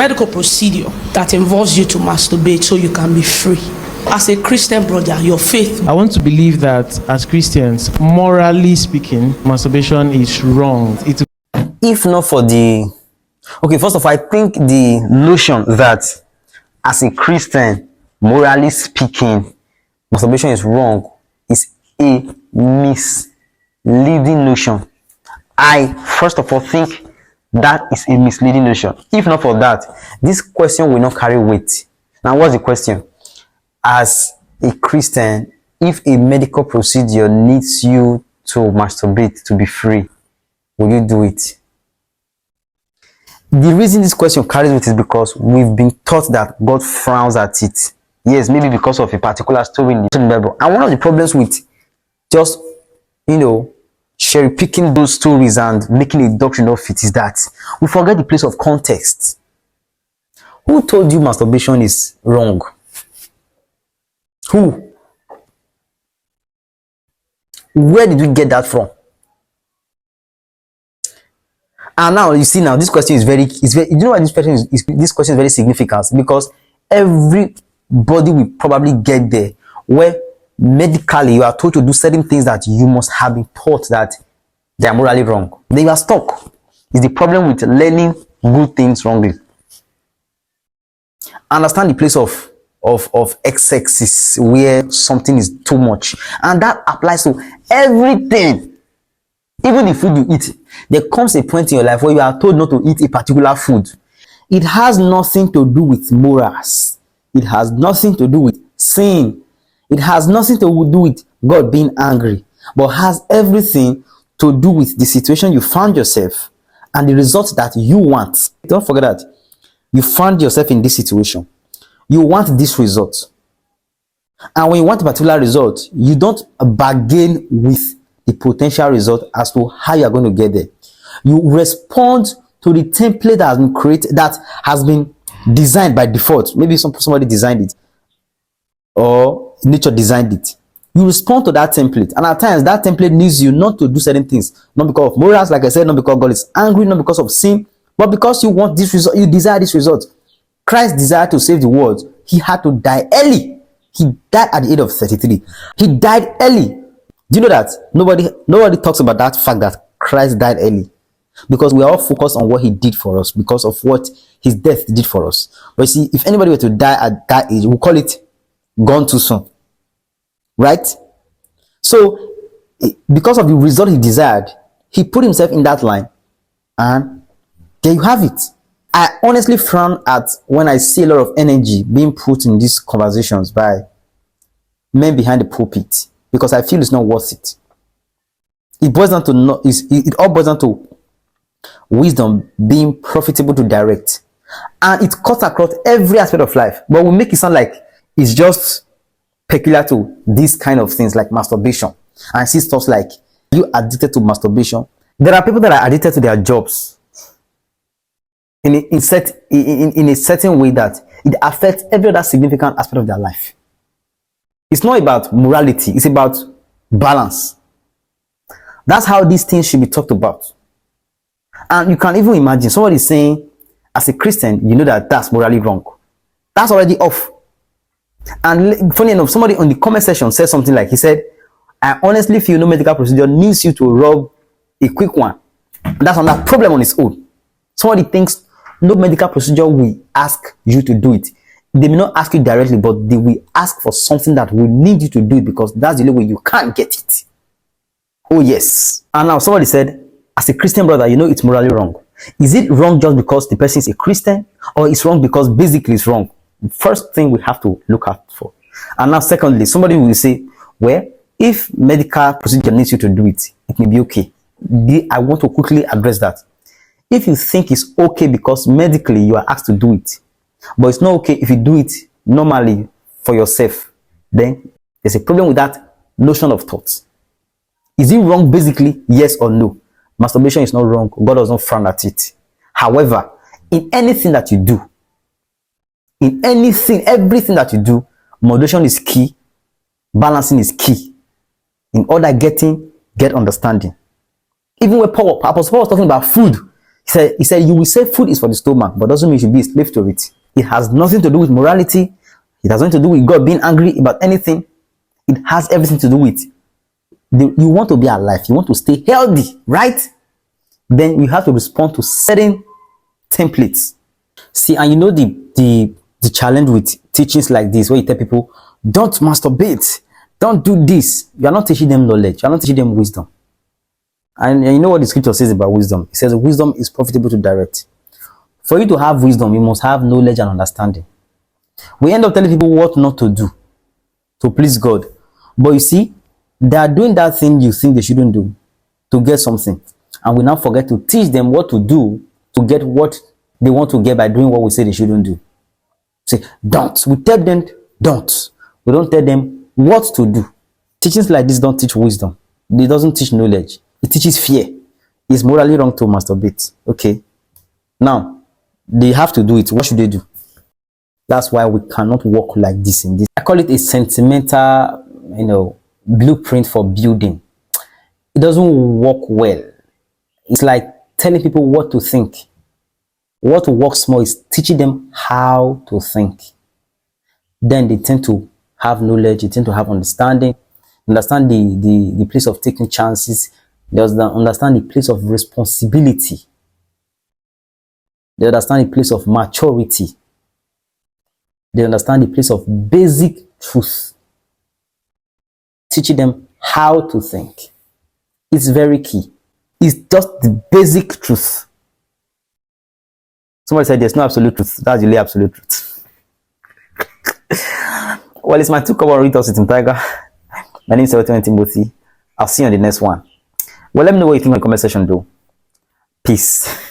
medical procedure that involves you to masturbate so you can be free. As a Christian brother, your faith. I want to believe that as Christians, morally speaking, masturbation is wrong. If not for the... Okay, first of all, I think the notion that as a Christian, morally speaking, masturbation is wrong is a misleading notion. I, first of all, think that is a misleading notion. If not for that, this question will not carry weight. Now, what's the question? As a Christian, if a medical procedure needs you to masturbate to be free, will you do it? The reason this question carries weight is because we've been taught that God frowns at it. Yes, maybe because of a particular story in the Bible. And one of the problems with just, cherry picking those stories and making a doctrine of it is that we forget the place of context. Who told you masturbation is wrong? Who? Where did we get that from? And now you see, now this question is very you know why this question is very significant? Because everybody will probably get there where medically you are told to do certain things that you must have been taught that they are morally wrong. Then you are stuck. It's the problem with learning good things wrongly. Understand the place of excesses where something is too much, and that applies to everything. Even the food you eat, there comes a point in your life where you are told not to eat a particular food. It has nothing to do with morals. It has nothing to do with sin. It has nothing to do with God being angry, but has everything to do with the situation you found yourself and the result that you want. Don't forget that you found yourself in this situation. You want this result. And when you want a particular result, you don't bargain with the potential result as to how you are going to get there. You respond to the template that has been created, that has been designed by default. Maybe somebody designed it, or nature designed it. You respond to that template, and at times that template needs you not to do certain things, not because of morals, like I said, not because God is angry, not because of sin, but because you want this result, you desire this result. Christ desired to save the world. He had to die early. He died at the age of 33. He died early. Do you know that nobody talks about that fact that Christ died early? Because we are all focused on what he did for us, because of what his death did for us. But you see, if anybody were to die at that age, we'll call it gone too soon. Right? So, because of the result he desired, he put himself in that line, and there you have it. I honestly frown at when I see a lot of energy being put in these conversations by men behind the pulpit, because I feel it's not worth it. It all boils down to wisdom being profitable to direct, and it cuts across every aspect of life. But we make it sound like it's just peculiar to these kind of things like masturbation. And I see stuff like, you addicted to masturbation. There are people that are addicted to their jobs in a certain way that it affects every other significant aspect of their life. It's not about morality, it's about balance. That's how these things should be talked about. And you can even imagine somebody saying, as a Christian, you know that that's morally wrong. That's already off. And funny enough, somebody on the comment section said something like, he said, I honestly feel no medical procedure needs you to rub a quick one. That's another problem on its own. Somebody thinks no medical procedure will ask you to do it. They may not ask you directly, but they will ask for something that will need you to do it, because that's the only way you can't get it. Oh yes. And now somebody said, as a Christian brother, you know it's morally wrong. Is it wrong just because the person is a Christian, or it's wrong because basically it's wrong? First thing we have to look out for. And now secondly, somebody will say, well, if medical procedure needs you to do it, it may be okay. I want to quickly address that. If you think it's okay because medically you are asked to do it, but it's not okay if you do it normally for yourself, then there's a problem with that notion of thought. Is it wrong basically? Yes or no? Masturbation is not wrong. God does not frown at it. However, in anything that you do, everything that you do, moderation is key, balancing is key. In order get understanding. Even when Apostle Paul was talking about food, he He said, you will say food is for the stomach, but doesn't mean you should be a slave to it. It has nothing to do with morality. It has nothing to do with God being angry about anything. It has everything to do with you want to be alive. You want to stay healthy, right? Then you have to respond to certain templates. See, and you know the challenge with teachings like this, where you tell people, don't masturbate, don't do this. You are not teaching them knowledge. You are not teaching them wisdom. And you know what the scripture says about wisdom? It says wisdom is profitable to direct. For you to have wisdom, you must have knowledge and understanding. We end up telling people what not to do to please God. But you see, they are doing that thing you think they shouldn't do to get something. And we now forget to teach them what to do to get what they want to get by doing what we say they shouldn't do. Say, don't. We tell them, don't. We don't tell them what to do. Teachings like this don't teach wisdom. It doesn't teach knowledge. It teaches fear. It's morally wrong to masturbate. Okay. Now, they have to do it. What should they do? That's why we cannot work like this in this. I call it a sentimental, blueprint for building. It doesn't work well. It's like telling people what to think. What works more is teaching them how to think. Then they tend to have knowledge, they tend to have understanding, understand the place of taking chances, they understand the place of responsibility, they understand the place of maturity, they understand the place of basic truth. Teaching them how to think. It's very key. It's just the basic truth. Somebody said there's no absolute truth. That's really absolute truth. Well, it's my two cover readers with Tiger. My name is Timothy. I'll see you on the next one. Well, let me know what you think in the comment section though. Peace.